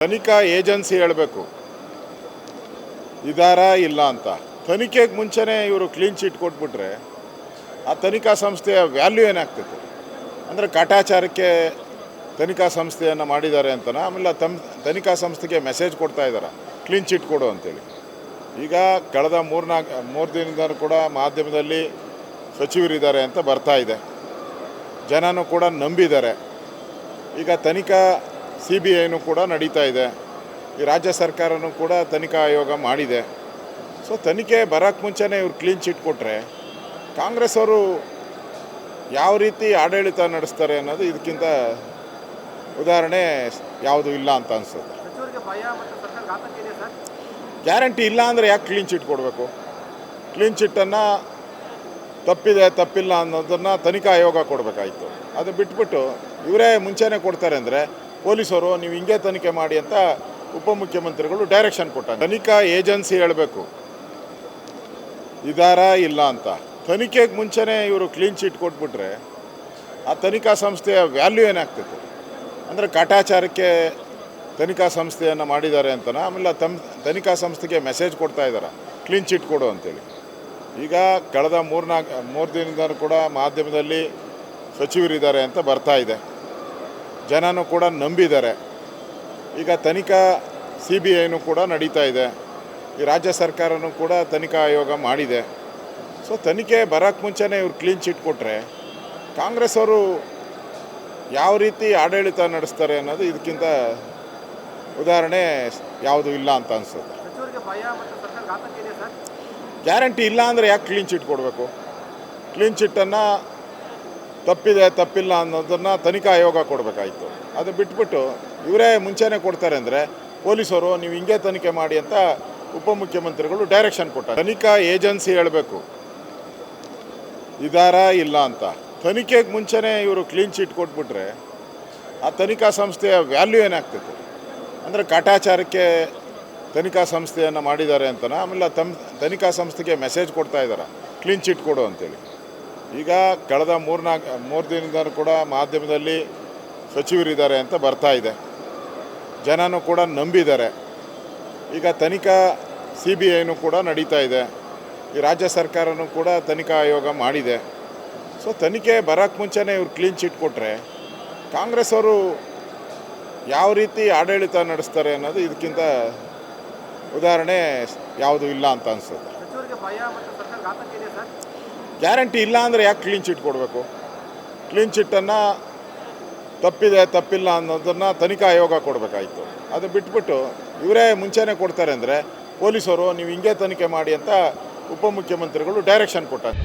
ತನಿಖಾ ಏಜೆನ್ಸಿ ಹೇಳಬೇಕು ಇದಾರಾ ಇಲ್ಲ ಅಂತ. ತನಿಖೆಗೆ ಮುಂಚೆನೇ ಇವರು ಕ್ಲೀನ್ ಚೀಟ್ ಕೊಟ್ಬಿಟ್ರೆ ಆ ತನಿಖಾ ಸಂಸ್ಥೆಯ ವ್ಯಾಲ್ಯೂ ಏನಾಗ್ತೈತೆ ಅಂದರೆ ಕಾಟಾಚಾರಕ್ಕೆ ತನಿಖಾ ಸಂಸ್ಥೆಯನ್ನು ಮಾಡಿದ್ದಾರೆ ಅಂತನ, ಆಮೇಲೆ ತನಿಖಾ ಸಂಸ್ಥೆಗೆ ಮೆಸೇಜ್ ಕೊಡ್ತಾ ಇದ್ದಾರೆ ಕ್ಲೀನ್ ಚೀಟ್ ಕೊಡು ಅಂತೇಳಿ. ಈಗ ಕಳೆದ ಮೂರು ದಿನದಿಂದ ಕೂಡ ಮಾಧ್ಯಮದಲ್ಲಿ ಸಚಿವರಿದ್ದಾರೆ ಅಂತ ಬರ್ತಾ ಇದೆ, ಜನನೂ ಕೂಡ ನಂಬಿದ್ದಾರೆ. ಈಗ ತನಿಖಾ CBIನೂ ಕೂಡ ನಡೀತಾ ಇದೆ, ಈ ರಾಜ್ಯ ಸರ್ಕಾರನೂ ಕೂಡ ತನಿಖಾ ಆಯೋಗ ಮಾಡಿದೆ. ಸೊ ತನಿಖೆ ಬರೋಕ್ಕೆ ಮುಂಚೆನೇ ಇವ್ರು ಕ್ಲೀನ್ ಚೀಟ್ ಕೊಟ್ಟರೆ ಕಾಂಗ್ರೆಸ್ ಅವರು ಯಾವ ರೀತಿ ಆಡಳಿತ ನಡೆಸ್ತಾರೆ ಅನ್ನೋದು ಇದಕ್ಕಿಂತ ಉದಾಹರಣೆ ಯಾವುದೂ ಇಲ್ಲ ಅಂತ ಅನಿಸುತ್ತೆ. ಗ್ಯಾರಂಟಿ ಇಲ್ಲ ಅಂದರೆ ಯಾಕೆ ಕ್ಲೀನ್ ಚೀಟ್ ಕೊಡಬೇಕು? ಕ್ಲೀನ್ ಚಿಟ್ಟನ್ನು ತಪ್ಪಿಲ್ಲ ಅನ್ನೋದನ್ನು ತನಿಖಾ ಆಯೋಗ ಕೊಡಬೇಕಾಯಿತು. ಅದು ಬಿಟ್ಬಿಟ್ಟು ಇವರೇ ಮುಂಚೆನೇ ಕೊಡ್ತಾರೆ ಅಂದರೆ ಪೊಲೀಸರು ನೀವು ಹಿಂಗೆ ತನಿಖೆ ಮಾಡಿ ಅಂತ ಉಪಮುಖ್ಯಮಂತ್ರಿಗಳು ಡೈರೆಕ್ಷನ್ ಕೊಟ್ಟಾಗ ತನಿಖಾ ಏಜೆನ್ಸಿ ಹೇಳಬೇಕು ಇದಾರಾ ಇಲ್ಲ ಅಂತ. ತನಿಖೆಗೆ ಮುಂಚೆನೇ ಇವರು ಕ್ಲೀನ್ ಚೀಟ್ ಕೊಟ್ಬಿಟ್ರೆ ಆ ತನಿಖಾ ಸಂಸ್ಥೆಯ ವ್ಯಾಲ್ಯೂ ಏನಾಗ್ತೈತೆ ಅಂದರೆ ಕಾಟಾಚಾರಕ್ಕೆ ತನಿಖಾ ಸಂಸ್ಥೆಯನ್ನು ಮಾಡಿದ್ದಾರೆ ಅಂತನ, ಆಮೇಲೆ ತನಿಖಾ ಸಂಸ್ಥೆಗೆ ಮೆಸೇಜ್ ಕೊಡ್ತಾ ಇದ್ದಾರೆ ಕ್ಲೀನ್ ಚೀಟ್ ಕೊಡು ಅಂತೇಳಿ. ಈಗ ಕಳೆದ ಮೂರು ದಿನದಿಂದ ಕೂಡ ಮಾಧ್ಯಮದಲ್ಲಿ ಸಚಿವರಿದ್ದಾರೆ ಅಂತ ಬರ್ತಾ ಇದೆ, ಜನನೂ ಕೂಡ ನಂಬಿದ್ದಾರೆ. ಈಗ ತನಿಖಾ CBIನೂ ಕೂಡ ನಡೀತಾ ಇದೆ, ಈ ರಾಜ್ಯ ಸರ್ಕಾರನೂ ಕೂಡ ತನಿಖಾ ಆಯೋಗ ಮಾಡಿದೆ. ಸೊ ತನಿಖೆ ಬರೋಕ್ಕೆ ಮುಂಚೆನೇ ಇವ್ರು ಕ್ಲೀನ್ ಚೀಟ್ ಕೊಟ್ಟರೆ ಕಾಂಗ್ರೆಸ್ ಅವರು ಯಾವ ರೀತಿ ಆಡಳಿತ ನಡೆಸ್ತಾರೆ ಅನ್ನೋದು ಇದಕ್ಕಿಂತ ಉದಾಹರಣೆ ಯಾವುದೂ ಇಲ್ಲ ಅಂತ ಅನಿಸುತ್ತೆ. ಗ್ಯಾರಂಟಿ ಇಲ್ಲ ಅಂದರೆ ಯಾಕೆ ಕ್ಲೀನ್ ಚೀಟ್ ಕೊಡಬೇಕು? ಕ್ಲೀನ್ ಚಿಟ್ಟನ್ನು ತಪ್ಪಿಲ್ಲ ಅನ್ನೋದನ್ನು ತನಿಖಾ ಆಯೋಗ ಕೊಡಬೇಕಾಯಿತು. ಅದು ಬಿಟ್ಬಿಟ್ಟು ಇವರೇ ಮುಂಚೆನೇ ಕೊಡ್ತಾರೆ ಅಂದರೆ ಪೊಲೀಸರು ನೀವು ಹಿಂಗೆ ತನಿಖೆ ಮಾಡಿ ಅಂತ ಉಪಮುಖ್ಯಮಂತ್ರಿಗಳು ಡೈರೆಕ್ಷನ್ ಕೊಟ್ಟಾರೆ. ತನಿಖಾ ಏಜೆನ್ಸಿ ಹೇಳಬೇಕು ಇದಾರಾ ಇಲ್ಲ ಅಂತ. ತನಿಖೆಗೆ ಮುಂಚೆನೇ ಇವರು ಕ್ಲೀನ್ ಚೀಟ್ ಕೊಟ್ಬಿಟ್ರೆ ಆ ತನಿಖಾ ಸಂಸ್ಥೆಯ ವ್ಯಾಲ್ಯೂ ಏನಾಗ್ತೈತೆ ಅಂದರೆ ಕಾಟಾಚಾರಕ್ಕೆ ತನಿಖಾ ಸಂಸ್ಥೆಯನ್ನು ಮಾಡಿದ್ದಾರೆ ಅಂತನ, ಆಮೇಲೆ ತನಿಖಾ ಸಂಸ್ಥೆಗೆ ಮೆಸೇಜ್ ಕೊಡ್ತಾ ಇದ್ದಾರೆ ಕ್ಲೀನ್ ಚೀಟ್ ಕೊಡು ಅಂತೇಳಿ. ಈಗ ಕಳೆದ ಮೂರು ದಿನದಿಂದ ಕೂಡ ಮಾಧ್ಯಮದಲ್ಲಿ ಸಚಿವರಿದ್ದಾರೆ ಅಂತ ಬರ್ತಾ ಇದೆ, ಜನನೂ ಕೂಡ ನಂಬಿದ್ದಾರೆ. ಈಗ ತನಿಖಾ CBIನೂ ಕೂಡ ನಡೀತಾ ಇದೆ, ಈ ರಾಜ್ಯ ಸರ್ಕಾರನೂ ಕೂಡ ತನಿಖಾ ಆಯೋಗ ಮಾಡಿದೆ. ಸೊ ತನಿಖೆ ಬರೋಕ್ಕೆ ಮುಂಚೆನೇ ಇವ್ರು ಕ್ಲೀನ್ ಚೀಟ್ ಕೊಟ್ಟರೆ ಕಾಂಗ್ರೆಸ್ ಅವರು ಯಾವ ರೀತಿ ಆಡಳಿತ ನಡೆಸ್ತಾರೆ ಅನ್ನೋದು ಇದಕ್ಕಿಂತ ಉದಾಹರಣೆ ಯಾವುದೂ ಇಲ್ಲ ಅಂತ ಅನಿಸುತ್ತೆ. ಗ್ಯಾರಂಟಿ ಇಲ್ಲ ಅಂದರೆ ಯಾಕೆ ಕ್ಲೀನ್ ಚೀಟ್ ಕೊಡಬೇಕು? ಕ್ಲೀನ್ ಚಿಟ್ಟನ್ನು ತಪ್ಪಿಲ್ಲ ಅನ್ನೋದನ್ನು ತನಿಖಾ ಆಯೋಗ ಕೊಡಬೇಕಾಯಿತು. ಅದು ಬಿಟ್ಬಿಟ್ಟು ಇವರೇ ಮುಂಚೆನೇ ಕೊಡ್ತಾರೆ ಅಂದರೆ ಪೊಲೀಸರು ನೀವು ಹಿಂಗೆ ತನಿಖೆ ಮಾಡಿ ಅಂತ ಉಪಮುಖ್ಯಮಂತ್ರಿಗಳು ಡೈರೆಕ್ಷನ್ ಕೊಟ್ಟಾರೆ.